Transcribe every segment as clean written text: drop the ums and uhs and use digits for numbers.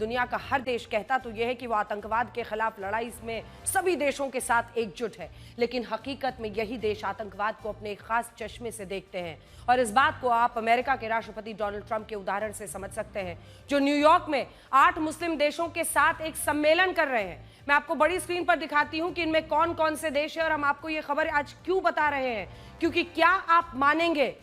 दुनिया का हर देश कहता तो यह है कि वो आतंकवाद के खिलाफ लड़ाई में सभी देशों के साथ एकजुट है, लेकिन हकीकत में यही देश आतंकवाद को अपने एक खास चश्मे से देखते हैं। और इस बात को आप अमेरिका के राष्ट्रपति डोनाल्ड ट्रंप के उदाहरण से समझ सकते हैं, जो न्यूयॉर्क में 8 मुस्लिम देशों के साथ एक सम्मेलन कर रहे हैं। मैं आपको बड़ी स्क्रीन पर दिखाती हूं कि इनमें कौन कौन से देश है और हम आपको ये खबर आज क्यों बता रहे हैं, क्योंकि क्या आप मानेंगे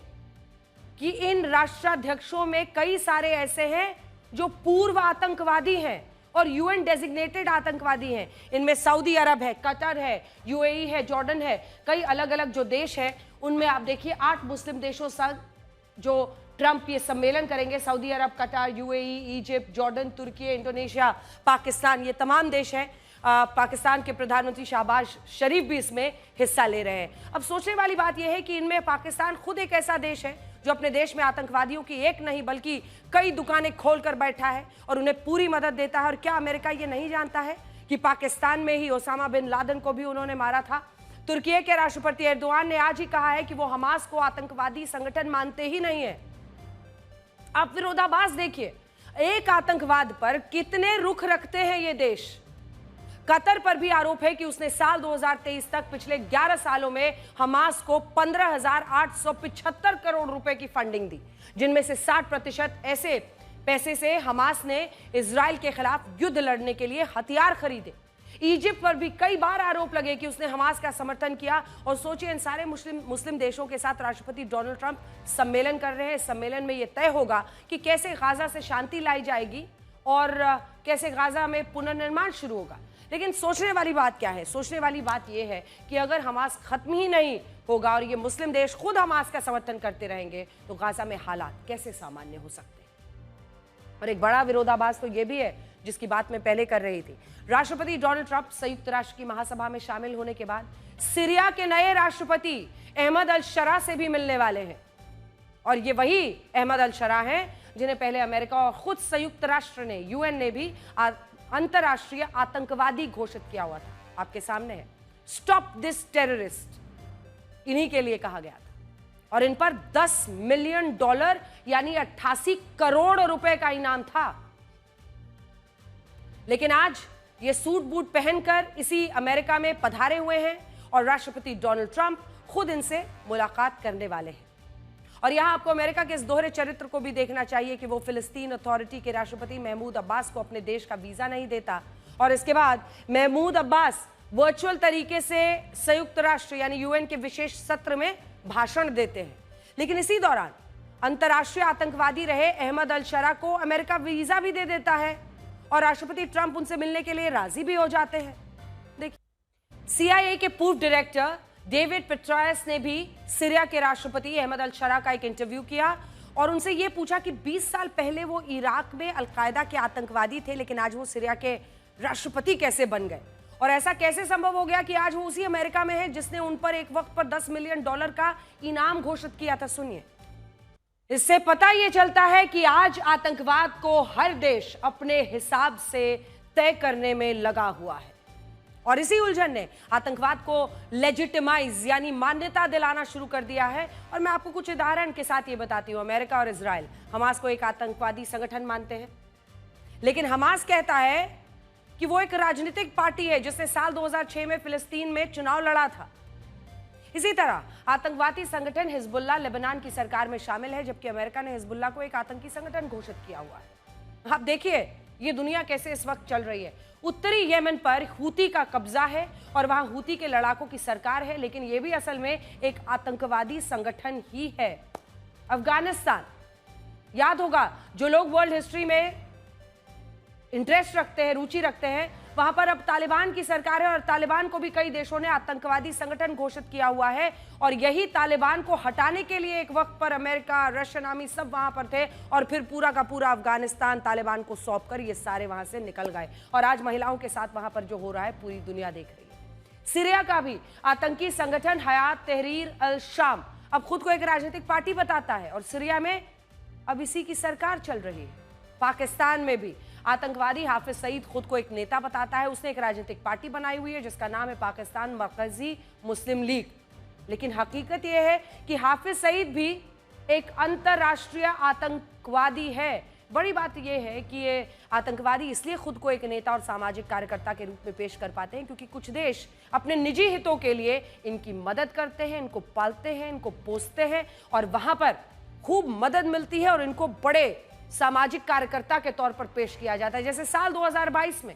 कि इन राष्ट्राध्यक्षों में कई सारे ऐसे हैं जो पूर्व आतंकवादी हैं और यूएन डेजिग्नेटेड आतंकवादी हैं। इनमें सऊदी अरब है, कतर है, यूएई है, जॉर्डन है, कई अलग अलग जो देश हैं उनमें आप देखिए 8 मुस्लिम देशों साथ जो ट्रंप ये सम्मेलन करेंगे, सऊदी अरब, कतर, यूएई, इजिप्ट, जॉर्डन, तुर्की, इंडोनेशिया, पाकिस्तान, ये तमाम देश हैं। पाकिस्तान के प्रधानमंत्री शहबाज शरीफ भी इसमें हिस्सा ले रहे हैं। अब सोचने वाली बात यह है कि इनमें पाकिस्तान खुद एक ऐसा देश है जो अपने देश में आतंकवादियों की एक नहीं बल्कि कई दुकानें खोलकर बैठा है और उन्हें पूरी मदद देता है। और क्या अमेरिका ये नहीं जानता है कि पाकिस्तान में ही ओसामा बिन लादेन को भी उन्होंने मारा था? तुर्की के राष्ट्रपति एर्दोआन ने आज ही कहा है कि वो हमास को आतंकवादी संगठन मानते ही नहीं है। आप विरोधाभास देखिए, एक आतंकवाद पर कितने रुख रखते हैं ये देश। कतर पर भी आरोप है कि उसने साल 2023 तक पिछले 11 सालों में हमास को 15,875 करोड़ रुपए की फंडिंग दी, जिनमें से 60% ऐसे पैसे से हमास ने इजराइल के खिलाफ युद्ध लड़ने के लिए हथियार खरीदे। इजिप्ट पर भी कई बार आरोप लगे कि उसने हमास का समर्थन किया। और सोचिए, इन सारे मुस्लिम देशों के साथ राष्ट्रपति डोनाल्ड ट्रंप सम्मेलन कर रहे हैं। सम्मेलन में यह तय होगा कि कैसे गाजा से शांति लाई जाएगी और कैसे गाजा में पुनर्निर्माण शुरू होगा। लेकिन सोचने वाली बात क्या है? सोचने वाली बात यह है कि अगर हमास खत्म ही नहीं होगा और ये मुस्लिम देश खुद हमास का समर्थन करते रहेंगे तो गाजा में हालात कैसे सामान्य हो सकते हैं। और एक बड़ा विरोधाभास तो यह भी है, जिसकी बात मैं पहले कर रही थी। राष्ट्रपति डोनाल्ड ट्रंप संयुक्त राष्ट्र की महासभा में शामिल होने के बाद सीरिया के नए राष्ट्रपति अहमद अल शरा से भी मिलने वाले हैं। और ये वही अहमद अल शरा हैं जिन्हें पहले अमेरिका और खुद संयुक्त राष्ट्र ने, यूएन ने भी अंतरराष्ट्रीय आतंकवादी घोषित किया हुआ था। आपके सामने है, स्टॉप दिस टेररिस्ट, इन्हीं के लिए कहा गया था। और इन पर $10 मिलियन यानी 88 करोड़ रुपए का इनाम था। लेकिन आज ये सूट बूट पहनकर इसी अमेरिका में पधारे हुए हैं और राष्ट्रपति डोनाल्ड ट्रंप खुद इनसे मुलाकात करने वाले हैं। और यहां आपको अमेरिका के इस दोहरे चरित्र को भी देखना चाहिए कि वो फिलिस्तीन अथॉरिटी के राष्ट्रपति महमूद अब्बास को अपने देश का वीजा नहीं देता और इसके बाद महमूद अब्बास वर्चुअल तरीके से संयुक्त राष्ट्र यानी यूएन के विशेष सत्र में भाषण देते हैं। लेकिन इसी दौरान अंतर्राष्ट्रीय आतंकवादी रहे अहमद अल शरा को अमेरिका वीजा भी दे देता है और राष्ट्रपति ट्रंप उनसे मिलने के लिए राजी भी हो जाते हैं। देखिए, CIA के पूर्व डायरेक्टर डेविड पेट्रायस ने भी सीरिया के राष्ट्रपति अहमद अल शरा का एक इंटरव्यू किया और उनसे यह पूछा कि 20 साल पहले वो इराक में अलकायदा के आतंकवादी थे, लेकिन आज वो सीरिया के राष्ट्रपति कैसे बन गए और ऐसा कैसे संभव हो गया कि आज वो उसी अमेरिका में है जिसने उन पर एक वक्त पर $10 मिलियन का इनाम घोषित किया था। सुनिए, इससे पता यह चलता है कि आज आतंकवाद को हर देश अपने हिसाब से तय करने में लगा हुआ है और इसी उलझन ने आतंकवाद को लेजिटिमाइज यानी मान्यता दिलाना शुरू कर दिया है। और मैं आपको कुछ उदाहरण के साथ ये बताती हूं। अमेरिका और इजराइल हमास को एक आतंकवादी संगठन मानते हैं, लेकिन हमास कहता है कि वो एक राजनीतिक पार्टी है जिसने साल 2006 में फिलिस्तीन में चुनाव लड़ा था। इसी तरह आतंकवादी संगठन हिजबुल्लाह लेबनान की सरकार में शामिल है, जबकि अमेरिका ने हिजबुल्लाह को एक आतंकी संगठन घोषित किया हुआ है। आप देखिए ये दुनिया कैसे इस वक्त चल रही है। उत्तरी यमन पर हूती का कब्जा है और वहां हूती के लड़ाकों की सरकार है, लेकिन यह भी असल में एक आतंकवादी संगठन ही है। अफगानिस्तान, याद होगा, जो लोग वर्ल्ड हिस्ट्री में इंटरेस्ट रखते हैं, रुचि रखते हैं, वहां पर अब तालिबान की सरकार है और तालिबान को भी कई देशों ने आतंकवादी संगठन घोषित किया हुआ है। और यही तालिबान को हटाने के लिए एक वक्त पर अमेरिका, रशियन आर्मी सब वहां पर थे और फिर पूरा का पूरा अफगानिस्तान तालिबान को सौंपकर ये सारे वहां से निकल गए। और आज महिलाओं के साथ वहां पर जो हो रहा है पूरी दुनिया देख रही है। सीरिया का भी आतंकी संगठन हयात तहरीर अल शाम अब खुद को एक राजनीतिक पार्टी बताता है और सीरिया में अब इसी की सरकार चल रही है। पाकिस्तान में भी आतंकवादी हाफिज सईद खुद को एक नेता बताता है। उसने एक राजनीतिक पार्टी बनाई हुई है जिसका नाम है पाकिस्तान मरकजी मुस्लिम लीग। लेकिन हकीकत यह है कि हाफिज सईद भी एक अंतर्राष्ट्रीय आतंकवादी है बड़ी बात यह है कि ये आतंकवादी इसलिए खुद को एक नेता और सामाजिक कार्यकर्ता के रूप में पेश कर पाते हैं क्योंकि कुछ देश अपने निजी हितों के लिए इनकी मदद करते हैं, इनको पालते हैं, इनको पोसते हैं और वहां पर खूब मदद मिलती है और इनको बड़े सामाजिक कार्यकर्ता के तौर पर पेश किया जाता है। जैसे साल 2022 में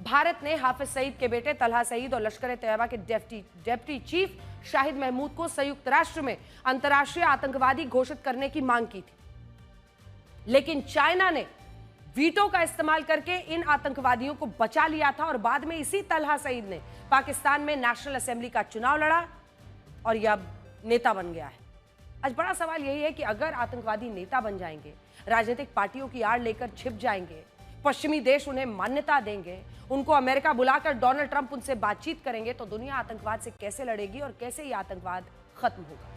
भारत ने हाफिज सईद के बेटे तलहा सईद और लश्कर तैयबा के डेप्टी चीफ शाहिद महमूद को संयुक्त राष्ट्र में अंतर्राष्ट्रीय आतंकवादी घोषित करने की मांग की थी, लेकिन चाइना ने वीटो का इस्तेमाल करके इन आतंकवादियों को बचा लिया था और बाद में इसी तलहा सईद ने पाकिस्तान में नेशनल असेंबली का चुनाव लड़ा और यह अब नेता बन गया है। आज बड़ा सवाल यही है कि अगर आतंकवादी नेता बन जाएंगे, राजनीतिक पार्टियों की आड़ लेकर छिप जाएंगे, पश्चिमी देश उन्हें मान्यता देंगे, उनको अमेरिका बुलाकर डोनाल्ड ट्रंप उनसे बातचीत करेंगे, तो दुनिया आतंकवाद से कैसे लड़ेगी और कैसे ये आतंकवाद खत्म होगा?